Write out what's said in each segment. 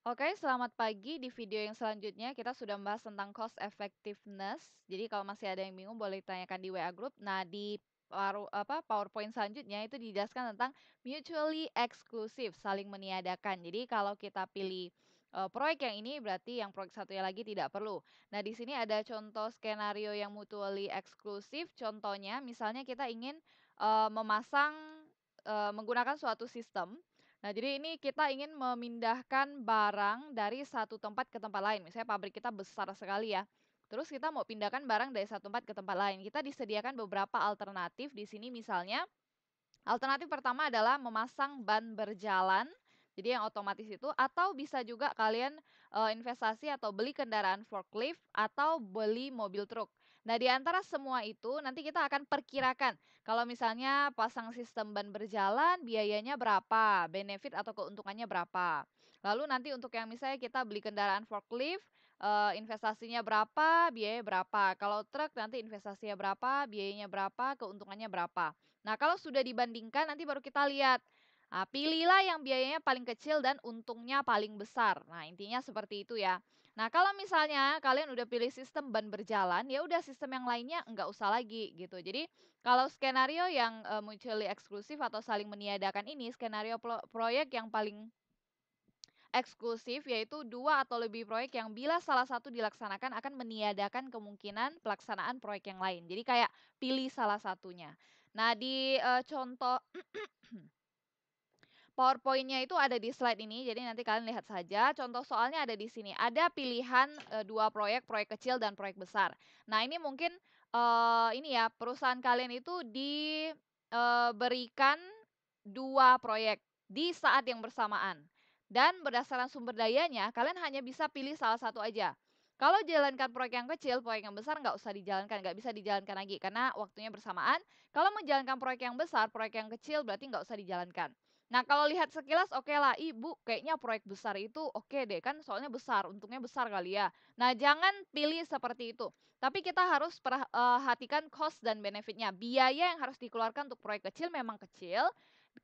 Oke, selamat pagi. Di video yang selanjutnya kita sudah membahas tentang cost effectiveness. Jadi kalau masih ada yang bingung boleh ditanyakan di WA group. Nah, di PowerPoint selanjutnya itu dijelaskan tentang mutually exclusive, saling meniadakan. Jadi kalau kita pilih proyek yang ini berarti yang proyek satunya lagi tidak perlu. Nah, di sini ada contoh skenario yang mutually exclusive. Contohnya misalnya kita ingin menggunakan suatu sistem. Nah, jadi ini kita ingin memindahkan barang dari satu tempat ke tempat lain. Misalnya pabrik kita besar sekali ya. Terus kita mau pindahkan barang dari satu tempat ke tempat lain. Kita disediakan beberapa alternatif di sini misalnya. Alternatif pertama adalah memasang ban berjalan. Jadi yang otomatis itu atau bisa juga kalian investasi atau beli kendaraan forklift atau beli mobil truk. Nah, di antara semua itu nanti kita akan perkirakan kalau misalnya pasang sistem ban berjalan biayanya berapa, benefit atau keuntungannya berapa. Lalu nanti untuk yang misalnya kita beli kendaraan forklift, investasinya berapa, biayanya berapa. Kalau truk nanti investasinya berapa, biayanya berapa, keuntungannya berapa. Nah, kalau sudah dibandingkan nanti baru kita lihat. Nah, pilihlah yang biayanya paling kecil dan untungnya paling besar. Nah, intinya seperti itu ya. Nah, kalau misalnya kalian udah pilih sistem ban berjalan, ya udah sistem yang lainnya nggak usah lagi gitu. Jadi, kalau skenario yang mutually eksklusif atau saling meniadakan ini, skenario proyek yang paling eksklusif yaitu dua atau lebih proyek yang bila salah satu dilaksanakan akan meniadakan kemungkinan pelaksanaan proyek yang lain. Jadi kayak pilih salah satunya. Nah, di contoh PowerPoint-nya itu ada di slide ini, jadi nanti kalian lihat saja. Contoh soalnya ada di sini. Ada pilihan dua proyek, proyek kecil dan proyek besar. Nah, ini mungkin ini ya, perusahaan kalian itu diberikan dua proyek di saat yang bersamaan. Dan berdasarkan sumber dayanya, kalian hanya bisa pilih salah satu aja. Kalau jalankan proyek yang kecil, proyek yang besar nggak usah dijalankan, nggak bisa dijalankan lagi karena waktunya bersamaan. Kalau menjalankan proyek yang besar, proyek yang kecil berarti nggak usah dijalankan. Nah, kalau lihat sekilas oke lah, Ibu kayaknya proyek besar itu oke deh kan soalnya besar, untungnya besar kali ya. Nah, jangan pilih seperti itu. Tapi kita harus perhatikan cost dan benefitnya. Biaya yang harus dikeluarkan untuk proyek kecil memang kecil,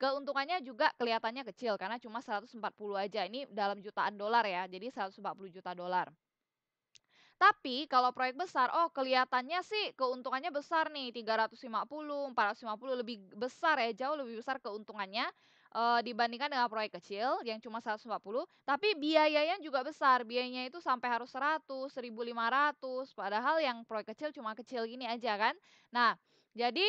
keuntungannya juga kelihatannya kecil karena cuma 140 aja. Ini dalam jutaan dolar ya, jadi 140 juta dolar. Tapi kalau proyek besar, oh kelihatannya sih keuntungannya besar nih, 350, 450 lebih besar ya, jauh lebih besar keuntungannya dibandingkan dengan proyek kecil yang cuma 140, tapi biayanya juga besar. Biayanya itu sampai harus 100, 1.500, padahal yang proyek kecil cuma kecil gini aja kan. Nah, jadi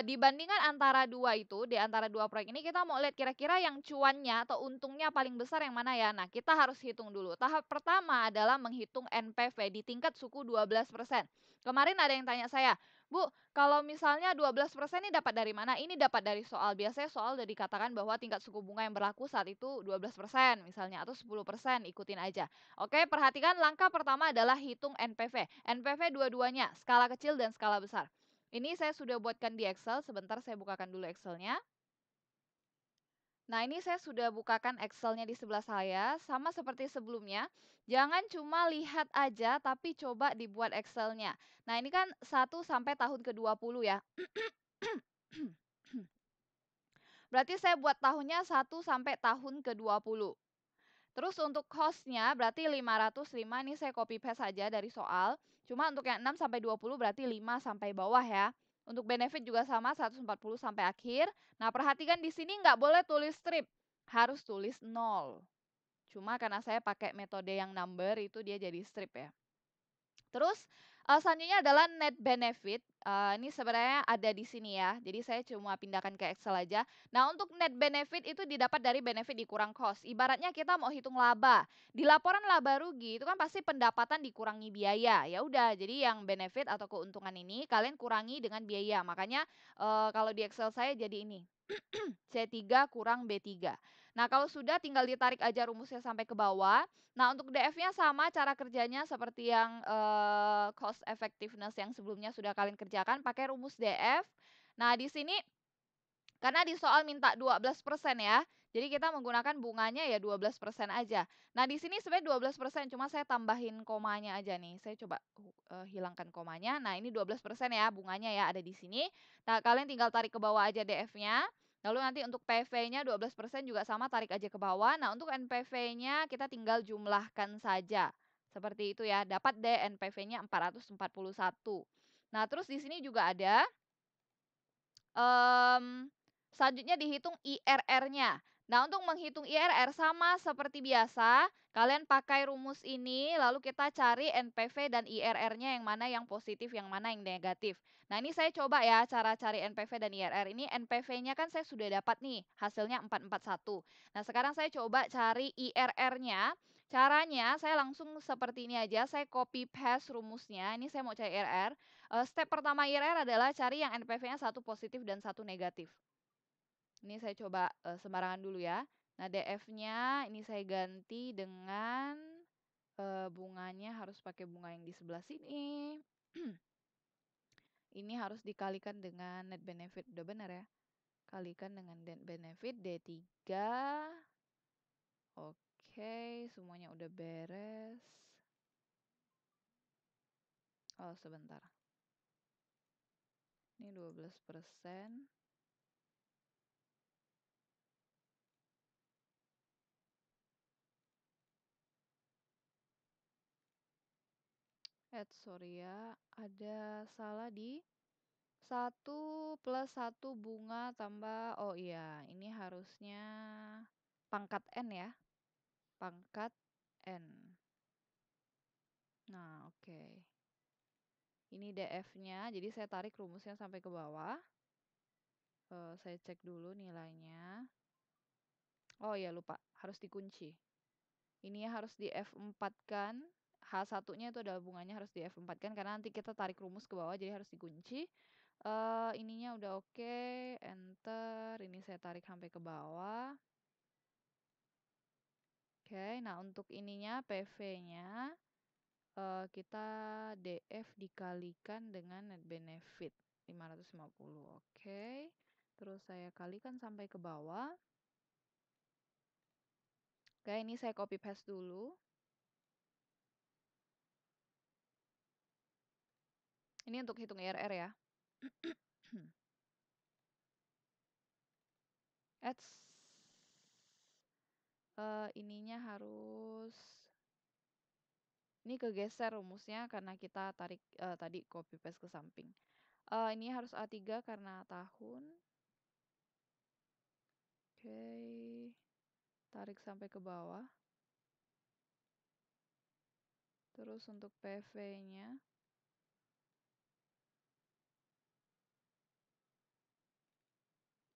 dibandingkan antara dua itu, di antara dua proyek ini kita mau lihat kira-kira yang cuannya atau untungnya paling besar yang mana ya. Nah, kita harus hitung dulu. Tahap pertama adalah menghitung NPV di tingkat suku 12%. Kemarin ada yang tanya saya, Bu, kalau misalnya 12% ini dapat dari mana? Ini dapat dari soal. Biasanya soal udah dikatakan bahwa tingkat suku bunga yang berlaku saat itu 12% misalnya, atau 10%, ikutin aja. Oke, perhatikan langkah pertama adalah hitung NPV. NPV dua-duanya, skala kecil dan skala besar. Ini saya sudah buatkan di Excel, sebentar saya bukakan dulu Excelnya. Nah, ini saya sudah bukakan Excelnya di sebelah saya, sama seperti sebelumnya. Jangan cuma lihat aja, tapi coba dibuat Excelnya. Nah, ini kan 1 sampai tahun ke-20 ya. Berarti saya buat tahunnya 1 sampai tahun ke-20. Terus untuk cost-nya berarti 505, ini saya copy paste saja dari soal. Cuma untuk yang 6 sampai 20 berarti 5 sampai bawah ya. Untuk benefit juga sama 140 sampai akhir. Nah, perhatikan di sini nggak boleh tulis strip, harus tulis 0. Cuma karena saya pakai metode yang number itu dia jadi strip ya. Terus, selanjutnya adalah net benefit, ini sebenarnya ada di sini ya, jadi saya cuma pindahkan ke Excel aja. Nah, untuk net benefit itu didapat dari benefit dikurang cost. Ibaratnya kita mau hitung laba, di laporan laba rugi itu kan pasti pendapatan dikurangi biaya, ya udah jadi yang benefit atau keuntungan ini kalian kurangi dengan biaya. Makanya, kalau di Excel saya jadi ini, C3 kurang B3. Nah, kalau sudah tinggal ditarik aja rumusnya sampai ke bawah. Nah, untuk DF-nya sama cara kerjanya seperti yang cost effectiveness yang sebelumnya sudah kalian kerjakan, pakai rumus DF. Nah, di sini karena di soal minta 12% ya. Jadi kita menggunakan bunganya ya 12% aja. Nah, di sini sebenarnya 12%, cuma saya tambahin komanya aja nih. Saya coba hilangkan komanya. Nah, ini 12% ya bunganya ya ada di sini. Nah, kalian tinggal tarik ke bawah aja DF-nya. Lalu nanti untuk PV-nya 12% juga sama, tarik aja ke bawah. Nah, untuk NPV-nya kita tinggal jumlahkan saja. Seperti itu ya. Dapat deh NPV-nya 441. Nah, terus di sini juga ada selanjutnya dihitung IRR-nya. Nah, untuk menghitung IRR sama seperti biasa, kalian pakai rumus ini, lalu kita cari NPV dan IRR-nya yang mana yang positif, yang mana yang negatif. Nah, ini saya coba ya cara cari NPV dan IRR. Ini NPV-nya kan saya sudah dapat nih, hasilnya 441. Nah, sekarang saya coba cari IRR-nya. Caranya saya langsung seperti ini aja, saya copy paste rumusnya. Ini saya mau cari IRR. Step pertama IRR adalah cari yang NPV-nya satu positif dan satu negatif. Ini saya coba sembarangan dulu ya. Nah, DF-nya ini saya ganti dengan bunganya harus pakai bunga yang di sebelah sini. Ini harus dikalikan dengan net benefit. Udah benar ya? Kalikan dengan net benefit D3. Oke, semuanya udah beres. Oh, sebentar. Ini 12%. Sorry ya, ada salah di 1 plus 1 bunga tambah, oh iya, ini harusnya pangkat N ya. Pangkat N. Nah, oke. Ini DF-nya, jadi saya tarik rumusnya sampai ke bawah. Saya cek dulu nilainya. Oh iya, lupa, harus dikunci. Ini harus di F4 kan. H1-nya itu adalah bunganya harus di F4 kan, karena nanti kita tarik rumus ke bawah, jadi harus dikunci. Ininya udah oke, enter. Ini saya tarik sampai ke bawah. Oke, nah untuk ininya PV-nya kita DF dikalikan dengan net benefit 550. Oke. Terus saya kalikan sampai ke bawah. Oke, ini saya copy paste dulu. Ini untuk hitung IRR ya. Ininya harus ini kegeser rumusnya karena kita tarik tadi copy paste ke samping. Ini harus A3 karena tahun. Oke. Tarik sampai ke bawah. Terus untuk PV-nya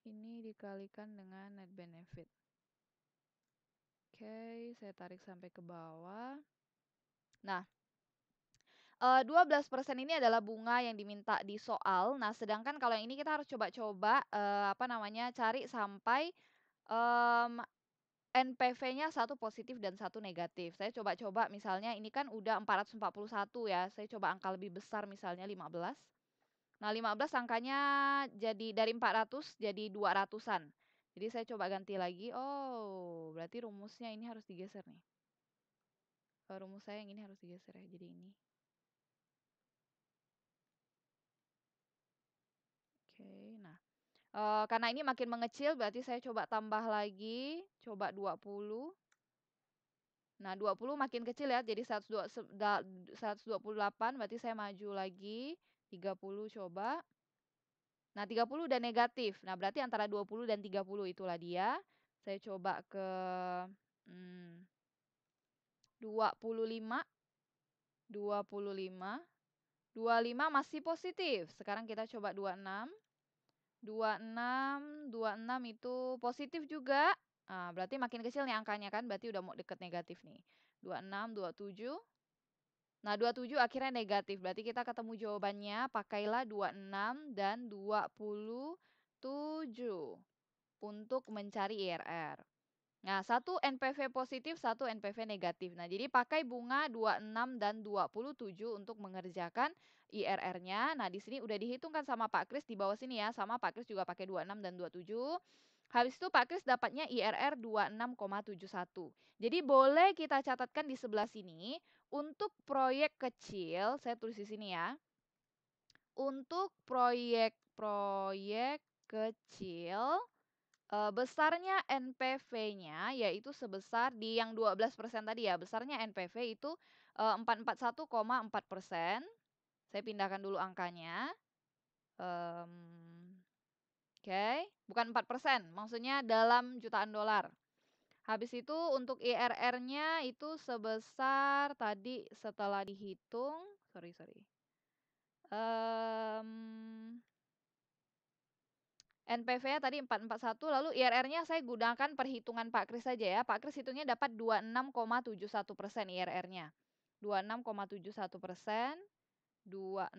ini dikalikan dengan net benefit. Oke, saya tarik sampai ke bawah. Nah, 12% ini adalah bunga yang diminta di soal. Nah, sedangkan kalau yang ini kita harus coba-coba cari sampai NPV-nya satu positif dan satu negatif. Saya coba-coba misalnya ini kan udah 441 ya. Saya coba angka lebih besar misalnya 15. Nah, 15 angkanya jadi dari 400 jadi 200-an. Jadi saya coba ganti lagi. Oh, berarti rumusnya ini harus digeser nih. Rumus saya yang ini harus digeser ya, jadi ini. Oke, nah. Karena ini makin mengecil berarti saya coba tambah lagi, coba 20. Nah, 20 makin kecil ya, jadi 128 berarti saya maju lagi, 30 coba. Nah, 30 udah negatif. Nah, berarti antara 20 dan 30 itulah dia. Saya coba ke 25. 25. 25 masih positif. Sekarang kita coba 26. 26, 26 itu positif juga. Nah, berarti makin kecil nih angkanya kan, berarti udah mau deket negatif nih. 26, 27. Nah, 27 akhirnya negatif. Berarti kita ketemu jawabannya, pakailah 26 dan 27 untuk mencari IRR. Nah, satu NPV positif, satu NPV negatif. Nah, jadi pakai bunga 26 dan 27 untuk mengerjakan IRR-nya. Nah, di sini udah dihitungkan sama Pak Kris di bawah sini ya. Sama Pak Kris juga pakai 26 dan 27. Habis itu Pak Kris dapatnya IRR 26,71. Jadi boleh kita catatkan di sebelah sini. Untuk proyek kecil, saya tulis di sini ya. Untuk proyek kecil, Besarnya NPV-nya yaitu sebesar di yang 12% tadi ya, besarnya NPV itu, 441,4%. Saya pindahkan dulu angkanya, oke, bukan 4%, maksudnya dalam jutaan dolar. Habis itu untuk IRR-nya itu sebesar tadi setelah dihitung sorry, NPV-nya tadi 441, lalu IRR-nya saya gunakan perhitungan Pak Kris saja ya. Pak Kris hitungnya dapat 26,71% IRR-nya. 26,71%, 26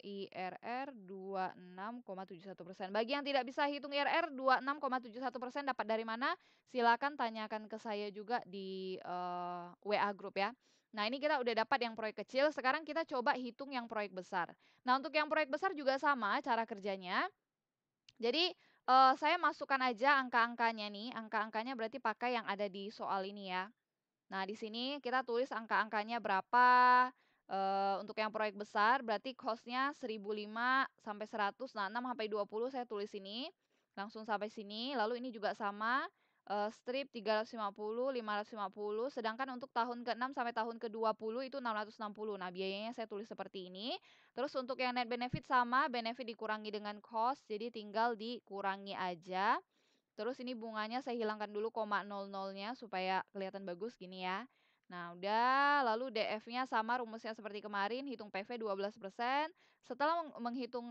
IRR 26,71%. Bagi yang tidak bisa hitung IRR 26,71% dapat dari mana? Silakan tanyakan ke saya juga di WA grup ya. Nah, ini kita udah dapat yang proyek kecil, sekarang kita coba hitung yang proyek besar. Nah, untuk yang proyek besar juga sama cara kerjanya. Jadi, saya masukkan aja angka-angkanya nih, angka-angkanya berarti pakai yang ada di soal ini ya. Nah, di sini kita tulis angka-angkanya berapa, untuk yang proyek besar berarti cost-nya 1.005 sampai 100, nah 6 sampai 20 saya tulis ini, langsung sampai sini. Lalu ini juga sama, strip 350, 550, sedangkan untuk tahun ke-6 sampai tahun ke-20 itu 660. Nah, biayanya saya tulis seperti ini. Terus untuk yang net benefit sama, benefit dikurangi dengan cost, jadi tinggal dikurangi aja. Terus ini bunganya saya hilangkan dulu koma 00-nya supaya kelihatan bagus gini ya. Nah, udah, lalu DF-nya sama rumusnya seperti kemarin, hitung PV 12%. Setelah menghitung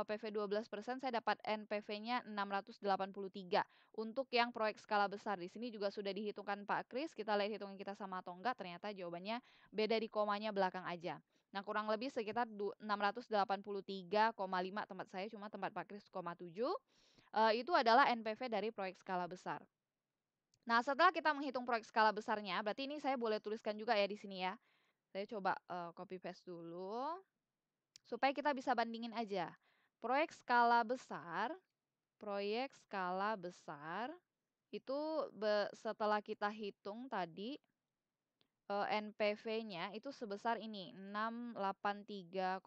PV 12%, saya dapat NPV-nya 683 untuk yang proyek skala besar. Di sini juga sudah dihitungkan Pak Kris, kita lihat hitungan kita sama atau enggak, ternyata jawabannya beda di komanya belakang aja. Nah, kurang lebih sekitar 683,5 tempat saya, cuma tempat Pak Kris, 7. Itu adalah NPV dari proyek skala besar. Nah, setelah kita menghitung proyek skala besarnya, berarti ini saya boleh tuliskan juga ya di sini ya. Saya coba copy paste dulu supaya kita bisa bandingin aja. Proyek skala besar itu setelah kita hitung tadi NPV-nya itu sebesar ini 683,5.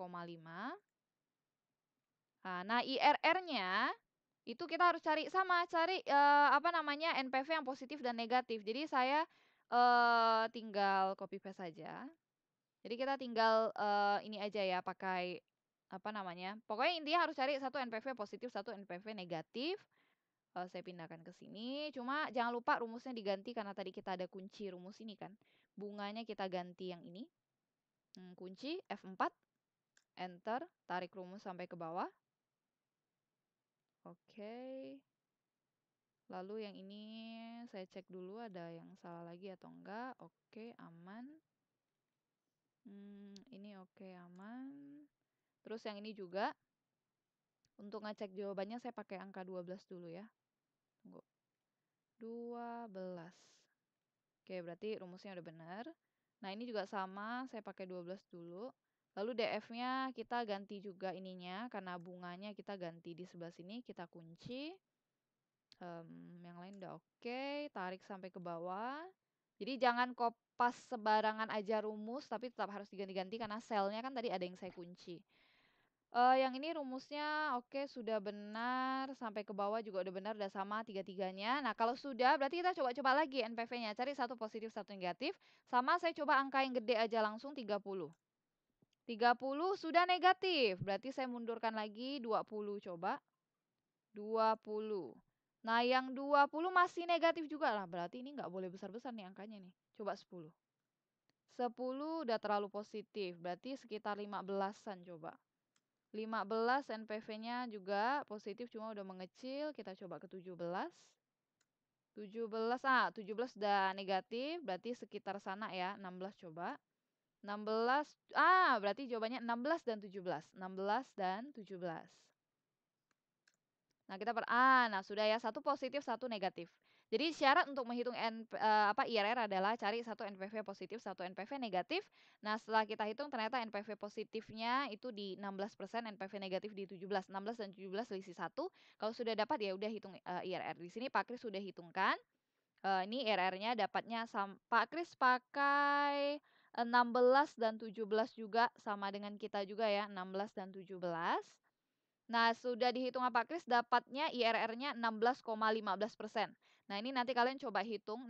Nah, IRR-nya itu kita harus cari NPV yang positif dan negatif. Jadi saya tinggal copy paste saja. Jadi kita tinggal ini aja ya, pakai pokoknya intinya harus cari satu NPV positif, satu NPV negatif. Saya pindahkan ke sini. Cuma jangan lupa rumusnya diganti karena tadi kita ada kunci rumus ini kan. Bunganya kita ganti yang ini. Kunci F4, enter, tarik rumus sampai ke bawah. Oke. Lalu yang ini saya cek dulu ada yang salah lagi atau enggak. Oke, aman. Ini oke, aman. Terus yang ini juga. Untuk ngecek jawabannya saya pakai angka 12 dulu ya. Tunggu. 12. Oke, berarti rumusnya udah benar. Nah, ini juga sama, saya pakai 12 dulu. Lalu DF-nya kita ganti juga ininya, karena bunganya kita ganti di sebelah sini, kita kunci. Yang lain udah oke, tarik sampai ke bawah. Jadi jangan kopas sembarangan aja rumus, tapi tetap harus diganti-ganti karena selnya kan tadi ada yang saya kunci. Yang ini rumusnya oke, sudah benar, sampai ke bawah juga udah benar, udah sama tiga-tiganya. Nah, kalau sudah berarti kita coba-coba lagi NPV-nya, cari satu positif, satu negatif. Sama saya coba angka yang gede aja langsung 30. 30 sudah negatif, berarti saya mundurkan lagi 20 coba. 20. Nah, yang 20 masih negatif juga lah, berarti ini nggak boleh besar-besar nih angkanya nih. Coba 10. 10 udah terlalu positif, berarti sekitar 15-an coba. 15 NPV-nya juga positif cuma udah mengecil, kita coba ke 17. 17 udah negatif, berarti sekitar sana ya, 16 coba. 16, berarti jawabannya 16 dan 17. 16 dan 17. Nah, nah sudah ya, satu positif, satu negatif. Jadi syarat untuk menghitung IRR adalah cari satu NPV positif, satu NPV negatif. Nah, setelah kita hitung ternyata NPV positifnya itu di 16%, NPV negatif di 17. 16 dan 17 selisih 1. Kalau sudah dapat ya udah hitung IRR. Di sini Pak Kris sudah hitungkan. Ini IRR-nya dapatnya Pak Kris pakai 16 dan 17 juga sama dengan kita juga ya, 16 dan 17. Nah, sudah dihitung Pak Kris dapatnya IRR-nya 16,15%. Nah, ini nanti kalian coba hitung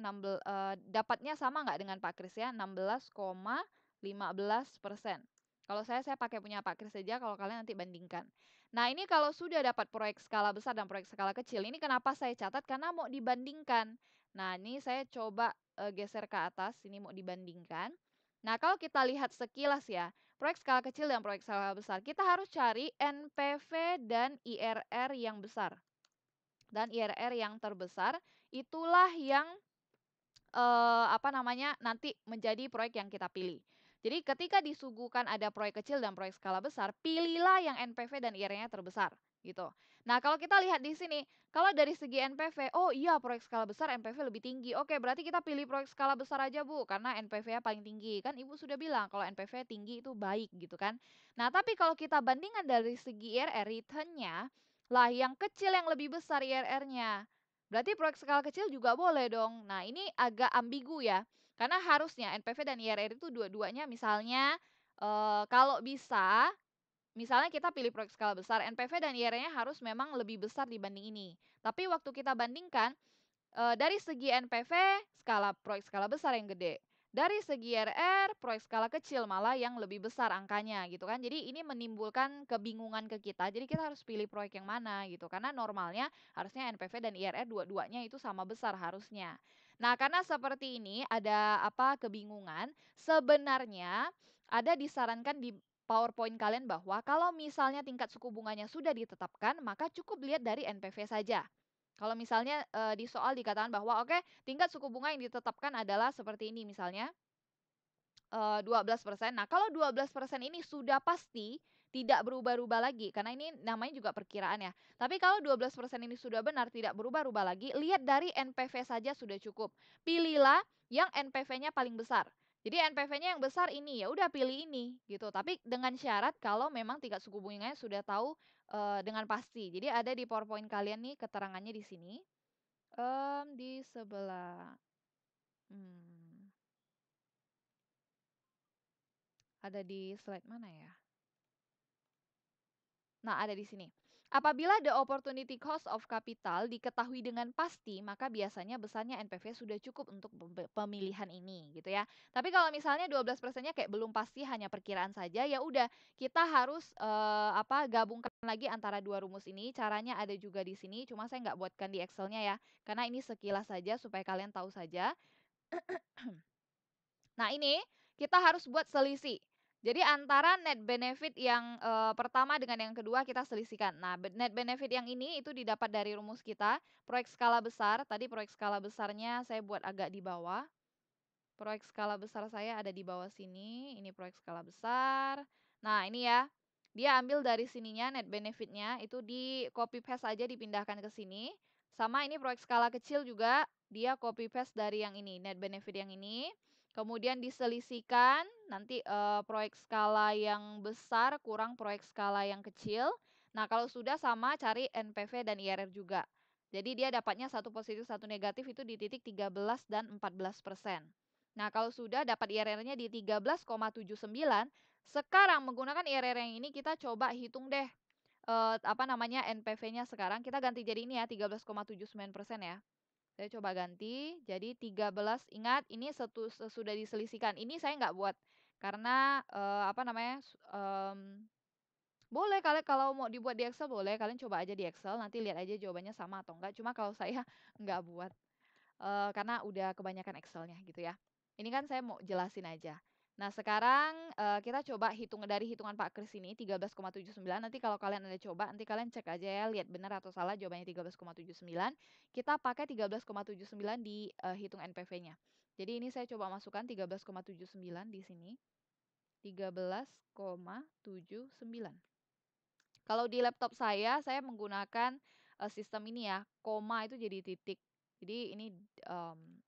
dapatnya sama nggak dengan Pak Kris ya, 16,15%. Kalau saya pakai punya Pak Kris saja, kalau kalian nanti bandingkan. Nah, ini kalau sudah dapat proyek skala besar dan proyek skala kecil, ini kenapa saya catat? Karena mau dibandingkan. Nah, ini saya coba geser ke atas, ini mau dibandingkan. Nah, kalau kita lihat sekilas ya, proyek skala kecil dan proyek skala besar, kita harus cari NPV dan IRR yang besar. Dan IRR yang terbesar itulah yang nanti menjadi proyek yang kita pilih. Jadi ketika disuguhkan ada proyek kecil dan proyek skala besar, pilihlah yang NPV dan IRR-nya terbesar gitu. Nah, kalau kita lihat di sini, kalau dari segi NPV, oh iya proyek skala besar NPV lebih tinggi. Oke, berarti kita pilih proyek skala besar aja, Bu, karena NPV-nya paling tinggi. Kan Ibu sudah bilang kalau NPV tinggi itu baik gitu kan. Nah, tapi kalau kita bandingkan dari segi IRR, return-nya lah yang kecil yang lebih besar IRR-nya. Berarti proyek skala kecil juga boleh dong. Nah, ini agak ambigu ya. Karena harusnya NPV dan IRR itu dua-duanya misalnya kalau bisa, misalnya kita pilih proyek skala besar, NPV dan IRR-nya harus memang lebih besar dibanding ini. Tapi waktu kita bandingkan, dari segi NPV, proyek skala besar yang gede. Dari segi IRR, proyek skala kecil malah yang lebih besar angkanya gitu kan. Jadi ini menimbulkan kebingungan ke kita. Jadi kita harus pilih proyek yang mana gitu. Karena normalnya harusnya NPV dan IRR dua-duanya itu sama besar harusnya. Nah, karena seperti ini ada kebingungan, sebenarnya ada disarankan di PowerPoint kalian bahwa kalau misalnya tingkat suku bunganya sudah ditetapkan, maka cukup lihat dari NPV saja. Kalau misalnya, di soal dikatakan bahwa, oke, tingkat suku bunga yang ditetapkan adalah seperti ini misalnya, 12%. Nah, kalau 12% ini sudah pasti tidak berubah-ubah lagi, karena ini namanya juga perkiraan ya. Tapi kalau 12% ini sudah benar, tidak berubah-ubah lagi, lihat dari NPV saja sudah cukup. Pilihlah yang NPV-nya paling besar. Jadi NPV-nya yang besar ini, ya udah pilih ini, gitu. Tapi dengan syarat kalau memang tingkat suku bunganya sudah tahu, dengan pasti. Jadi ada di PowerPoint kalian nih keterangannya di sini, di sebelah, mmm, ada di slide mana ya? Nah, ada di sini. Apabila the opportunity cost of capital diketahui dengan pasti, maka biasanya besarnya NPV sudah cukup untuk pemilihan ini, gitu ya. Tapi kalau misalnya 12%-nya kayak belum pasti, hanya perkiraan saja, ya udah kita harus gabungkan lagi antara dua rumus ini. Caranya ada juga di sini, cuma saya nggak buatkan di Excel-nya ya, karena ini sekilas saja supaya kalian tahu saja. Nah, ini kita harus buat selisih. Jadi antara net benefit yang pertama dengan yang kedua kita selisihkan. Nah, net benefit yang ini itu didapat dari rumus kita, proyek skala besar. Tadi proyek skala besarnya saya buat agak di bawah. Proyek skala besar saya ada di bawah sini, ini proyek skala besar. Nah, ini ya, dia ambil dari sininya net benefitnya, itu di copy paste aja dipindahkan ke sini. Sama ini proyek skala kecil juga, dia copy paste dari yang ini, net benefit yang ini. Kemudian diselisihkan, nanti proyek skala yang besar kurang proyek skala yang kecil. Nah, kalau sudah sama cari NPV dan IRR juga. Jadi dia dapatnya satu positif, satu negatif itu di titik 13 dan 14%. Nah, kalau sudah dapat IRR-nya di 13,79, sekarang menggunakan IRR yang ini kita coba hitung deh, NPV-nya sekarang. Kita ganti jadi ini ya, 13,79% ya. Saya coba ganti jadi 13, ingat ini sesudah diselisihkan. Ini saya nggak buat karena, boleh kalian kalau mau dibuat di Excel boleh, kalian coba aja di Excel, nanti lihat aja jawabannya sama atau enggak. Cuma kalau saya nggak buat. Karena udah kebanyakan Excel-nya gitu ya. Ini kan saya mau jelasin aja. Nah sekarang, kita coba dari hitungan Pak Kris ini 13,79, nanti kalau kalian ada coba, nanti kalian cek aja ya, lihat benar atau salah jawabannya 13,79. Kita pakai 13,79 di, hitung NPV-nya. Jadi ini saya coba masukkan 13,79 di sini, 13,79. Kalau di laptop saya menggunakan, sistem ini ya, koma itu jadi titik. Jadi ini,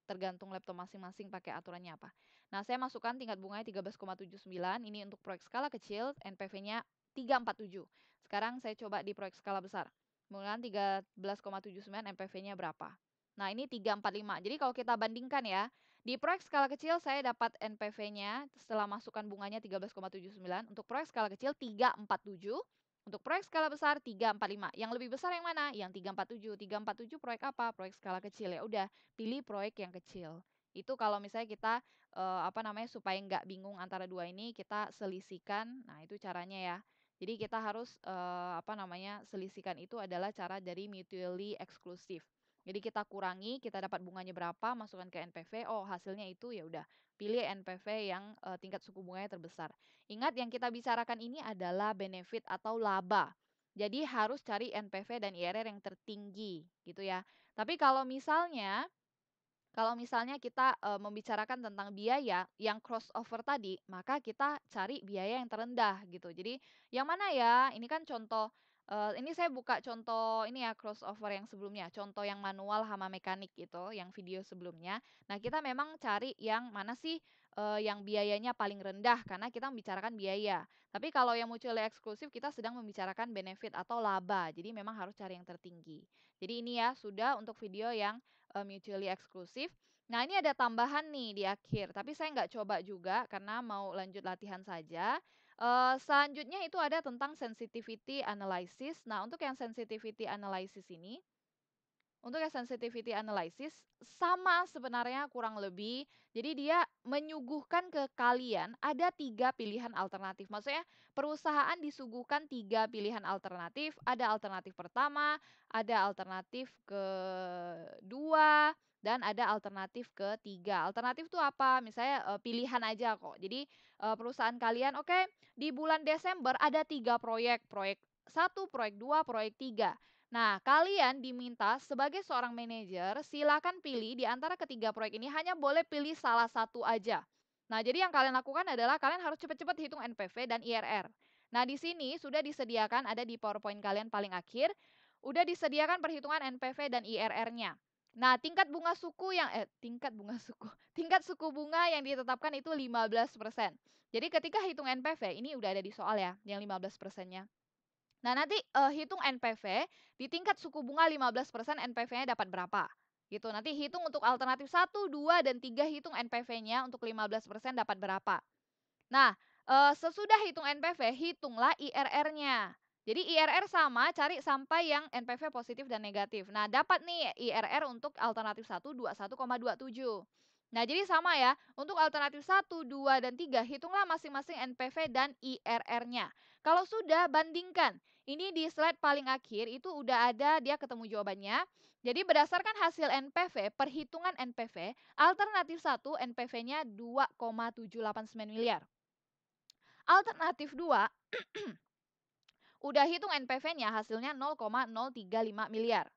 tergantung laptop masing-masing pakai aturannya apa. Nah, saya masukkan tingkat bunganya 13,79, ini untuk proyek skala kecil, NPV-nya 347. Sekarang saya coba di proyek skala besar. Menggunakan 13,79, NPV-nya berapa? Nah, ini 345. Jadi kalau kita bandingkan ya, di proyek skala kecil saya dapat NPV-nya setelah masukkan bunganya 13,79, untuk proyek skala kecil 347. Untuk proyek skala besar 3, 4, 5. Yang lebih besar yang mana? Yang 3, 4, 7. 3, 4, 7 proyek apa? Proyek skala kecil. Ya udah, pilih proyek yang kecil. Itu kalau misalnya kita supaya nggak bingung antara dua ini, kita selisihkan. Nah, itu caranya ya. Jadi kita harus selisihkan itu adalah cara dari mutually exclusive. Jadi kita kurangi, kita dapat bunganya berapa, masukkan ke NPV, oh hasilnya itu, ya udah, pilih NPV yang tingkat suku bunganya terbesar. Ingat yang kita bicarakan ini adalah benefit atau laba. Jadi harus cari NPV dan IRR yang tertinggi gitu ya. Tapi kalau misalnya kita membicarakan tentang biaya yang crossover tadi, maka kita cari biaya yang terendah gitu. Jadi yang mana ya? Ini kan contoh, ini saya buka contoh ini ya crossover yang sebelumnya, contoh yang manual hama mekanik gitu, yang video sebelumnya. Nah, kita memang cari yang mana sih yang biayanya paling rendah karena kita membicarakan biaya. Tapi kalau yang mutually eksklusif kita sedang membicarakan benefit atau laba. Jadi memang harus cari yang tertinggi. Jadi ini ya sudah untuk video yang mutually eksklusif. Nah, ini ada tambahan nih di akhir, tapi saya nggak coba juga karena mau lanjut latihan saja. Selanjutnya itu ada tentang sensitivity analysis. Nah, untuk yang sensitivity analysis sama sebenarnya kurang lebih. Jadi dia menyuguhkan ke kalian ada 3 pilihan alternatif. Maksudnya perusahaan disuguhkan 3 pilihan alternatif. Ada alternatif pertama, ada alternatif kedua, dan ada alternatif ketiga. Alternatif itu apa? Misalnya pilihan aja kok. Jadi perusahaan kalian, oke, di bulan Desember ada 3 proyek. Proyek 1, proyek 2, proyek 3. Nah, kalian diminta sebagai seorang manajer, silakan pilih di antara ketiga proyek ini hanya boleh pilih salah satu aja. Nah, jadi yang kalian lakukan adalah kalian harus cepat-cepat hitung NPV dan IRR. Nah, di sini sudah disediakan ada di PowerPoint kalian paling akhir, udah disediakan perhitungan NPV dan IRR-nya. Nah, tingkat suku bunga yang ditetapkan itu 15%. Jadi ketika hitung NPV, ini udah ada di soal ya, yang 15%-nya. Nah, nanti hitung NPV, di tingkat suku bunga 15% NPV-nya dapat berapa, gitu. Nanti hitung untuk alternatif 1, 2, dan 3 hitung NPV-nya untuk 15% dapat berapa. Nah, sesudah hitung NPV, hitunglah IRR-nya. Jadi IRR sama, cari sampai yang NPV positif dan negatif. Nah, dapat nih IRR untuk alternatif 1, 21,27. Nah, jadi sama ya, untuk alternatif 1, 2, dan 3, hitunglah masing-masing NPV dan IRR-nya. Kalau sudah, bandingkan. Ini di slide paling akhir, itu udah ada dia ketemu jawabannya. Jadi berdasarkan hasil NPV, perhitungan NPV, alternatif 1 NPV-nya 2,789 miliar. Alternatif 2, udah hitung NPV-nya hasilnya 0,035 miliar.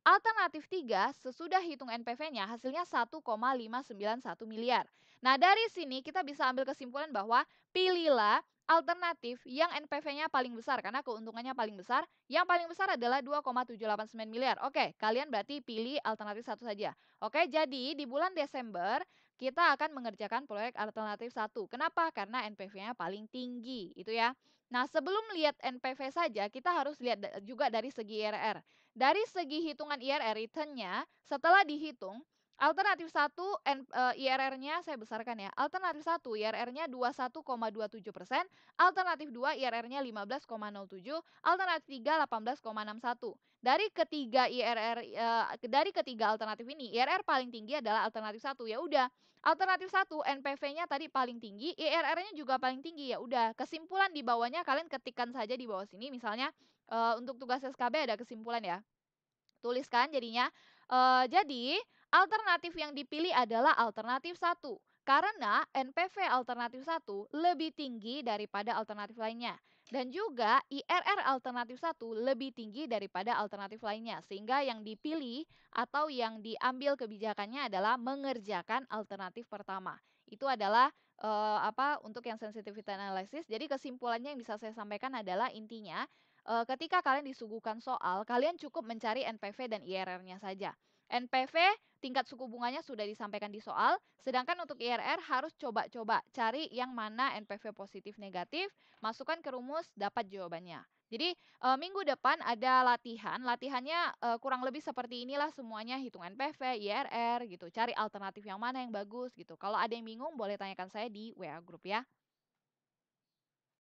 Alternatif 3, sesudah hitung NPV-nya hasilnya 1,591 miliar. Nah, dari sini kita bisa ambil kesimpulan bahwa pilihlah alternatif yang NPV-nya paling besar karena keuntungannya paling besar. Yang paling besar adalah 2,789 miliar. Oke, kalian berarti pilih alternatif 1 saja. Oke, jadi di bulan Desember kita akan mengerjakan proyek alternatif 1. Kenapa? Karena NPV-nya paling tinggi, itu ya. Nah, sebelum lihat NPV saja, kita harus lihat juga dari segi IRR. Dari segi hitungan IRR return-nya, setelah dihitung, alternatif 1 IRR-nya saya besarkan ya. Alternatif 1 IRR-nya 21,27%, alternatif 2 IRR-nya 15,07, alternatif 3 18,61. Dari ketiga alternatif ini, IRR paling tinggi adalah alternatif 1. Ya udah, alternatif 1 NPV-nya tadi paling tinggi, IRR-nya juga paling tinggi. Ya udah, kesimpulan di bawahnya kalian ketikkan saja di bawah sini. Misalnya untuk tugas SKB ada kesimpulan ya. Tuliskan jadinya. Jadi alternatif yang dipilih adalah alternatif 1. Karena NPV alternatif 1 lebih tinggi daripada alternatif lainnya. Dan juga IRR alternatif 1 lebih tinggi daripada alternatif lainnya. Sehingga yang dipilih atau yang diambil kebijakannya adalah mengerjakan alternatif pertama. Itu adalah untuk yang sensitivity analysis. Jadi kesimpulannya yang bisa saya sampaikan adalah intinya ketika kalian disuguhkan soal, kalian cukup mencari NPV dan IRR-nya saja. NPV tingkat suku bunganya sudah disampaikan di soal, sedangkan untuk IRR harus coba-coba cari yang mana NPV positif negatif, masukkan ke rumus, dapat jawabannya. Jadi minggu depan ada latihan, latihannya kurang lebih seperti inilah semuanya, hitung NPV, IRR gitu, cari alternatif yang mana yang bagus gitu. Kalau ada yang bingung boleh tanyakan saya di WA Group ya.